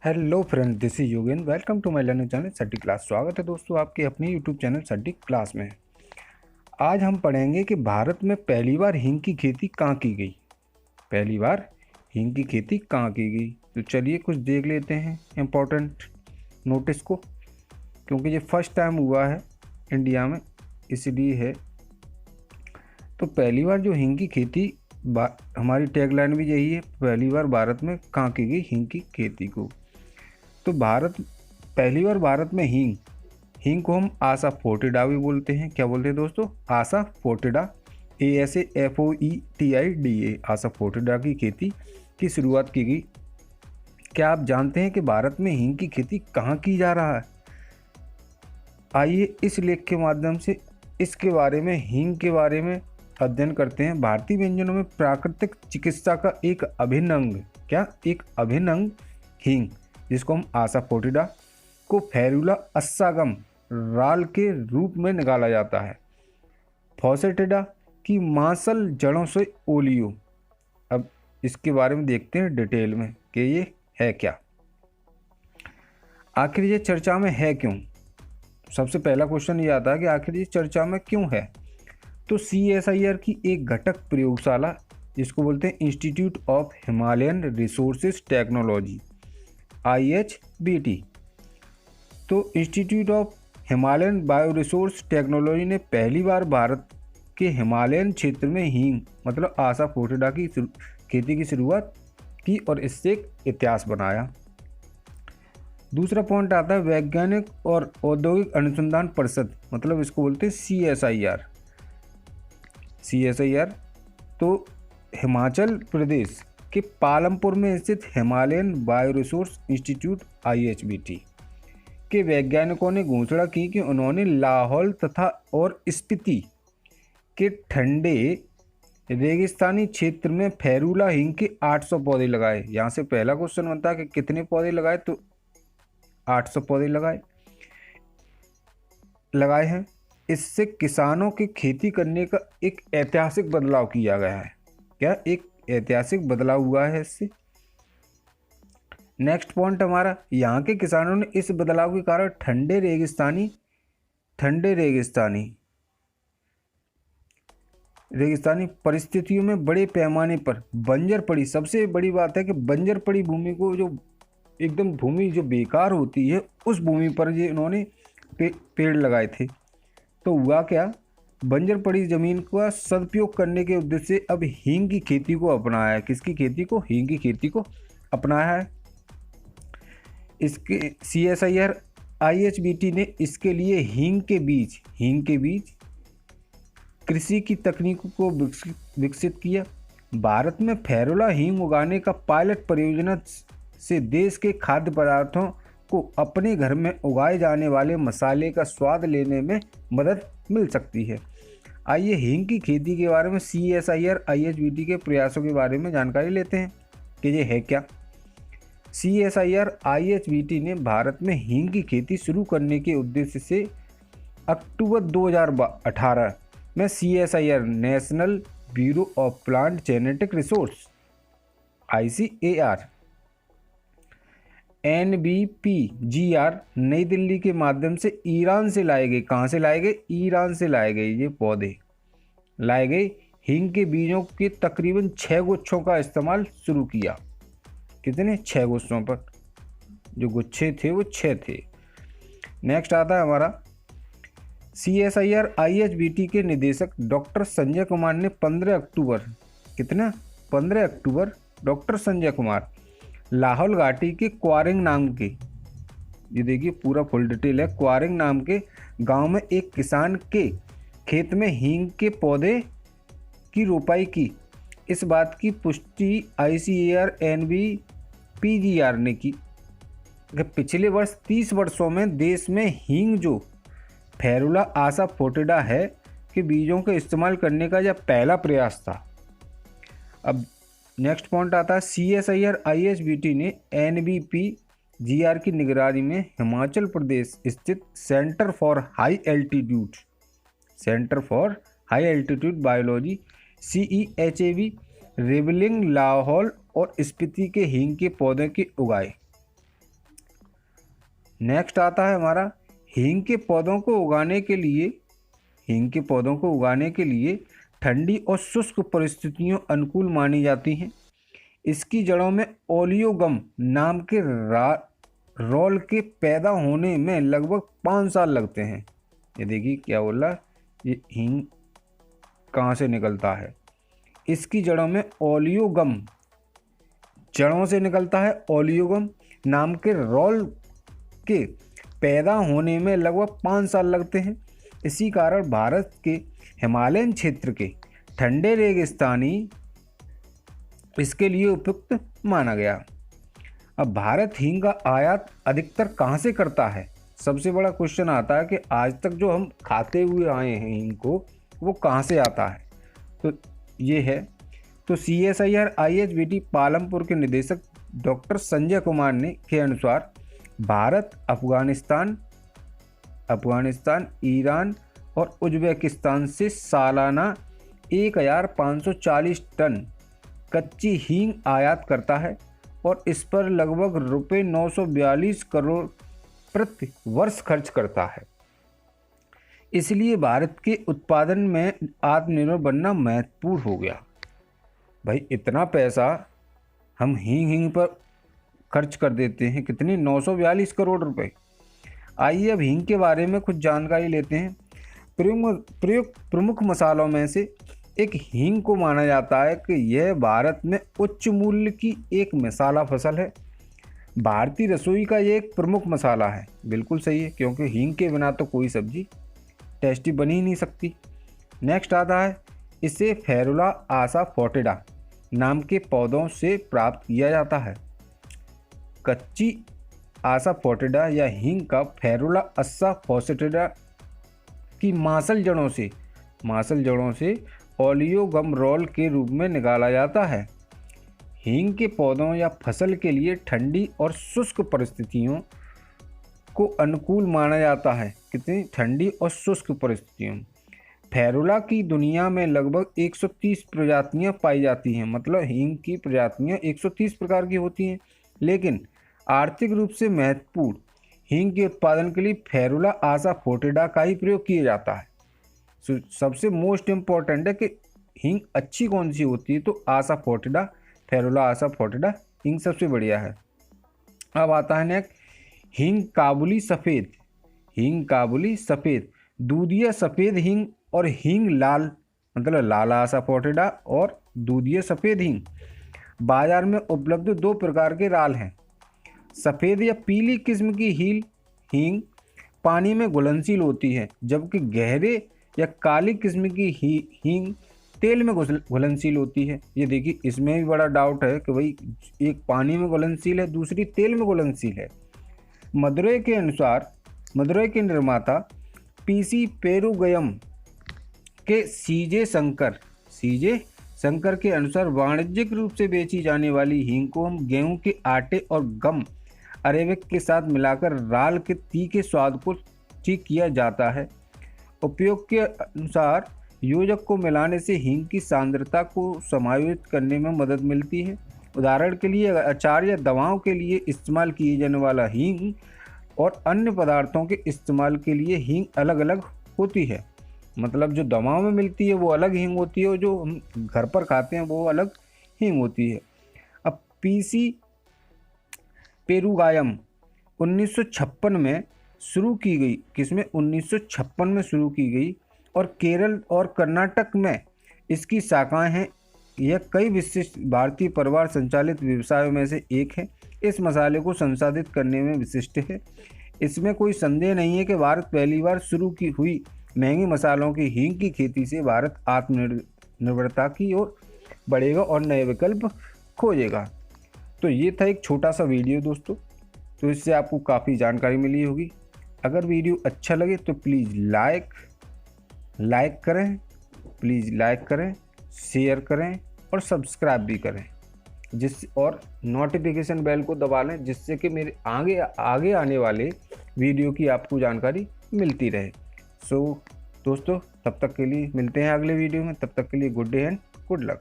Hello friends, this is Yogen. Welcome to my learning channel सटी class. स्वागत है दोस्तों आपके अपने यूट्यूब चैनल सटी क्लास में। आज हम पढ़ेंगे कि भारत में पहली बार हींग की खेती कहाँ की गई। पहली बार हींग की खेती कहाँ की गई, तो चलिए कुछ देख लेते हैं इम्पोर्टेंट नोटिस को, क्योंकि ये फर्स्ट टाइम हुआ है इंडिया में, इसलिए है। तो पहली बार जो हींग की खेती, हमारी टैगलाइन भी यही है, पहली बार भारत में कहाँ की गई हींग की खेती को। तो पहली बार भारत में हींग को हम आसा फोर्टिडा भी बोलते हैं। क्या बोलते हैं दोस्तों? आसा फोर्टिडा, ASAFOETIDA, आसा फोर्टिडा की खेती की शुरुआत की गई। क्या आप जानते हैं कि भारत में हींग की खेती कहाँ की जा रहा है? आइए इस लेख के माध्यम से इसके बारे में, हींग के बारे में अध्ययन करते हैं। भारतीय व्यंजनों में प्राकृतिक चिकित्सा का एक अभिन्न अंग, एक अभिन्न अंग हींग, जिसको हम आसा फोर्टिडा को फेरुला अस्सागम राल के रूप में निकाला जाता है। फॉसेटिडा की मांसल जड़ों से ओलियो। अब इसके बारे में देखते हैं डिटेल में कि ये है क्या, आखिर ये चर्चा में है क्यों। सबसे पहला क्वेश्चन ये आता है कि आखिर ये चर्चा में क्यों है। तो CSIR की एक घटक प्रयोगशाला, जिसको बोलते हैं institute of Himalayan resources technology, IHBT, तो institute of Himalayan bio resource technology ने पहली बार भारत के हिमालयन क्षेत्र में हींग मतलब आसा फोर्टिडा की खेती की शुरुआत की और इससे एक इतिहास बनाया। दूसरा पॉइंट आता है वैज्ञानिक और औद्योगिक अनुसंधान परिषद, मतलब इसको बोलते हैं CSIR। तो हिमाचल प्रदेश के पालमपुर में स्थित Himalayan bio resource institute IHBT के वैज्ञानिकों ने घोषणा की कि उन्होंने लाहौल तथा और स्पीति के ठंडे रेगिस्तानी क्षेत्र में फेरुला हींग के 800 पौधे लगाए। यहाँ से पहला क्वेश्चन बनता है कि कितने पौधे लगाए, तो 800 पौधे लगाए हैं। इससे किसानों के खेती करने का एक ऐतिहासिक बदलाव किया गया है। क्या एक ऐतिहासिक बदलाव हुआ है इससे। नेक्स्ट पॉइंट हमारा, यहाँ के किसानों ने इस बदलाव के कारण ठंडे रेगिस्तानी परिस्थितियों में बड़े पैमाने पर बंजर पड़ी, सबसे बड़ी बात है कि बंजर पड़ी भूमि को, जो एकदम भूमि जो बेकार होती है, उस भूमि पर ये इन्होंने पेड़ लगाए थे। तो हुआ क्या, बंजर पड़ी जमीन का सदुपयोग करने के उद्देश्य से अब हींग की खेती को अपनाया है। किसकी खेती को? हींग की खेती को अपनाया है। इसके CSIR IHBT ने इसके लिए हींग के बीज कृषि की तकनीकों को विकसित किया। भारत में फेरुला हींग उगाने का पायलट परियोजना से देश के खाद्य पदार्थों को अपने घर में उगाए जाने वाले मसाले का स्वाद लेने में मदद मिल सकती है। आइए हींग की खेती के बारे में CSIR IHBT के प्रयासों के बारे में जानकारी लेते हैं कि ये है क्या। CSIR IHBT ने भारत में हींग की खेती शुरू करने के उद्देश्य से अक्टूबर 2018 में CSIR national bureau of plant genetic resource ICAR NBPGR नई दिल्ली के माध्यम से ईरान से लाए गए। कहाँ से लाए गए? ईरान से लाए गए। ये पौधे लाए गए हींग के बीजों के तकरीबन 6 गुच्छों का इस्तेमाल शुरू किया। कितने? 6 गुच्छों पर, जो गुच्छे थे वो 6 थे। नेक्स्ट आता है हमारा, CSIR IHBT के निदेशक डॉक्टर संजय कुमार ने 15 अक्टूबर डॉक्टर संजय कुमार लाहौल घाटी के क्वारिंग नाम के, ये देखिए पूरा फुल डिटेल है, क्वारिंग नाम के गांव में एक किसान के खेत में हींग के पौधे की रोपाई की। इस बात की पुष्टि ICAR NBPGR ने की कि पिछले वर्ष 30 वर्षों में देश में हींग, जो फेरुला आसा फोर्टिडा है, के बीजों के इस्तेमाल करने का यह पहला प्रयास था। अब नेक्स्ट पॉइंट आता है, CSIR IHBT ने NBPGR की निगरानी में हिमाचल प्रदेश स्थित centre for high altitude biology CEHAB revealing Lahaul और स्पीति के हींग के पौधे के उगाए। नेक्स्ट आता है हमारा हींग के पौधों को उगाने के लिए ठंडी और शुष्क परिस्थितियों अनुकूल मानी जाती हैं। इसकी जड़ों में ओलियोगम नाम के रोल के पैदा होने में लगभग 5 साल लगते हैं। ये देखिए क्या बोला, ये हींग कहाँ से निकलता है। इसकी जड़ों में जड़ों से निकलता है ओलियोगम नाम के रोल के पैदा होने में लगभग 5 साल लगते हैं। इसी कारण भारत के हिमालयन क्षेत्र के ठंडे रेगिस्तानी इसके लिए उपयुक्त माना गया। अब भारत हींग का आयात अधिकतर कहाँ से करता है? सबसे बड़ा क्वेश्चन आता है कि आज तक जो हम खाते हुए आए हैं हींग को, वो कहाँ से आता है। तो ये है, तो CSIR IHBT पालमपुर के निदेशक डॉक्टर संजय कुमार ने के अनुसार भारत, अफगानिस्तान, ईरान और उज्बेकिस्तान से सालाना 1540 टन कच्ची हींग आयात करता है और इस पर लगभग रुपये 942 करोड़ प्रति वर्ष खर्च करता है। इसलिए भारत के उत्पादन में आत्मनिर्भर बनना महत्वपूर्ण हो गया। भाई इतना पैसा हम हींग पर खर्च कर देते हैं, कितने 942 करोड़ रुपए। आइए अब हींग के बारे में कुछ जानकारी लेते हैं। प्रमुख मसालों में से एक हींग को माना जाता है कि यह भारत में उच्च मूल्य की एक मसाला फसल है। भारतीय रसोई का ये एक प्रमुख मसाला है। बिल्कुल सही है, क्योंकि हींग के बिना तो कोई सब्जी टेस्टी बन ही नहीं सकती। नेक्स्ट आता है, इसे फेरुला आसा फोर्टिडा नाम के पौधों से प्राप्त किया जाता है। कच्ची आसा फोर्टिडा या हींग का फेरुला अस्सा फोर्टिडा की मांसल जड़ों से ओलियोगम रोल के रूप में निकाला जाता है। हींग के पौधों या फसल के लिए ठंडी और शुष्क परिस्थितियों को अनुकूल माना जाता है। कितनी ठंडी और शुष्क परिस्थितियों। फेरुला की दुनिया में लगभग 130 प्रजातियां पाई जाती हैं। मतलब हींग की प्रजातियां 130 प्रकार की होती हैं, लेकिन आर्थिक रूप से महत्वपूर्ण हींग के उत्पादन के लिए फेरुला आसा फोर्टिडा का ही प्रयोग किया जाता है। सबसे मोस्ट इम्पॉर्टेंट है कि हींग अच्छी कौन सी होती है, तो आसा फोर्टिडा, फेरुला आसा फोर्टिडा हींग सबसे बढ़िया है। अब आता है नेक्स्ट, हींग काबुली सफ़ेद, दूधिया सफ़ेद हींग और हींग लाल, मतलब लाल आसा फोर्टिडा और दूधिया सफ़ेद हींग। बाजार में उपलब्ध 2 प्रकार के राल हैं। सफ़ेद या पीली किस्म की हींग पानी में घुलनशील होती है, जबकि गहरे या काली किस्म की हींग तेल में घुलनशील होती है। ये देखिए, इसमें भी बड़ा डाउट है कि भाई एक पानी में घुलनशील है, दूसरी तेल में घुलनशील है। मदुरै के निर्माता PC पेरुगयम के सीजे शंकर के अनुसार वाणिज्यिक रूप से बेची जाने वाली हींग को हम गेहूं के आटे और गम अरेबिक के साथ मिलाकर राल के तीखे स्वाद को ठीक किया जाता है। उपयोग के अनुसार योजक को मिलाने से हींग की सांद्रता को समायोजित करने में मदद मिलती है। उदाहरण के लिए अचार या दवाओं के लिए इस्तेमाल किए जाने वाला हींग और अन्य पदार्थों के इस्तेमाल के लिए हींग अलग अलग होती है। मतलब जो दवाओं में मिलती है वो अलग हींग होती है और जो हम घर पर खाते हैं वो अलग हींग होती है। अब PC पेरुगायम 1956 में शुरू की गई, किसमें 1956 में शुरू की गई और केरल और कर्नाटक में इसकी शाखाएं हैं। यह कई विशिष्ट भारतीय परिवार संचालित व्यवसायों में से एक है। इस मसाले को संसाधित करने में विशिष्ट है। इसमें कोई संदेह नहीं है कि भारत पहली बार शुरू की हुई महंगे मसालों की हींग की खेती से भारत आत्मनिर्भरता की ओर बढ़ेगा और नए विकल्प खोजेगा। तो ये था एक छोटा सा वीडियो दोस्तों, तो इससे आपको काफ़ी जानकारी मिली होगी। अगर वीडियो अच्छा लगे तो प्लीज़ लाइक करें, शेयर करें और सब्सक्राइब भी करें, और नोटिफिकेशन बेल को दबा लें, जिससे कि मेरे आगे आने वाले वीडियो की आपको जानकारी मिलती रहे। सो दोस्तों, तब तक के लिए मिलते हैं अगले वीडियो में। तब तक के लिए good day and good luck.